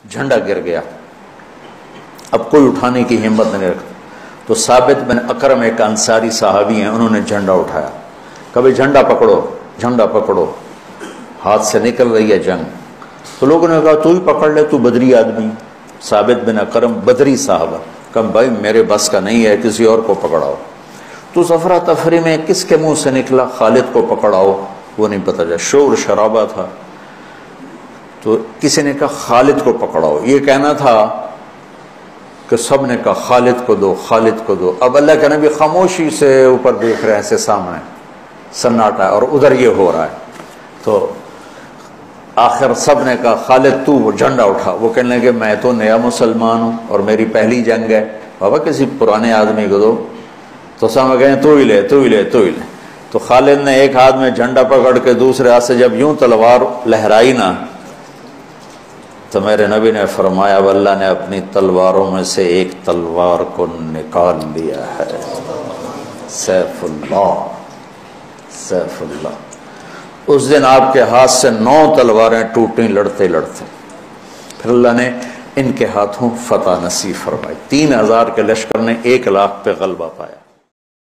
جھنڈا گر گیا، اب کوئی اٹھانے کی ہمت نہیں رکھتا۔ تو ثابت بن اکرم ایک انصاری صحابی ہیں، انہوں نے جھنڈا اٹھایا، کبھی جھنڈا پکڑو، جھنڈا پکڑو، ہاتھ سے نکل رہی ہے جنگ۔ تو لوگوں نے کہا تو ہی پکڑ لے، تو بدری آدمی۔ ثابت بن اکرم بدری صحابہ، کہا بھائی میرے بس کا نہیں ہے، کسی اور کو پکڑاؤ۔ تو افرا تفری میں کس کے منہ سے نکلا خالد کو پکڑاؤ، وہ نہیں پتہ چلا، شور شرابہ تھا۔ تو کسی نے کہا خالد کو پکڑاؤ، یہ کہنا تھا کہ سب نے کہا خالد کو دو، خالد کو دو۔ اب اللہ کے نبی خاموشی سے اوپر دیکھ رہے ہیں، ایسے سامنے سناٹا ہے، اور ادھر یہ ہو رہا ہے۔ تو آخر سب نے کہا خالد تو وہ جھنڈا اٹھا۔ وہ کہنے لگے میں تو نیا مسلمان ہوں اور میری پہلی جنگ ہے، بابا کسی پرانے آدمی کو دو۔ تو سب کہیں تو ہی لے، تو ہی لے، تو ہی لے۔ تو خالد نے ایک ہاتھ میں جھنڈا پکڑ کے دوسرے ہاتھ سے جب یوں تلوار لہرائی نا، تو میرے نبی نے فرمایا اب اللہ نے اپنی تلواروں میں سے ایک تلوار کو نکال لیا ہے، سیف اللہ، سیف اللہ۔ اس دن آپ کے ہاتھ سے 9 تلواریں ٹوٹیں لڑتے لڑتے، پھر اللہ نے ان کے ہاتھوں فتح نصیب فرمائی۔ 3000 کے لشکر نے 1 لاکھ پہ غلبہ پایا۔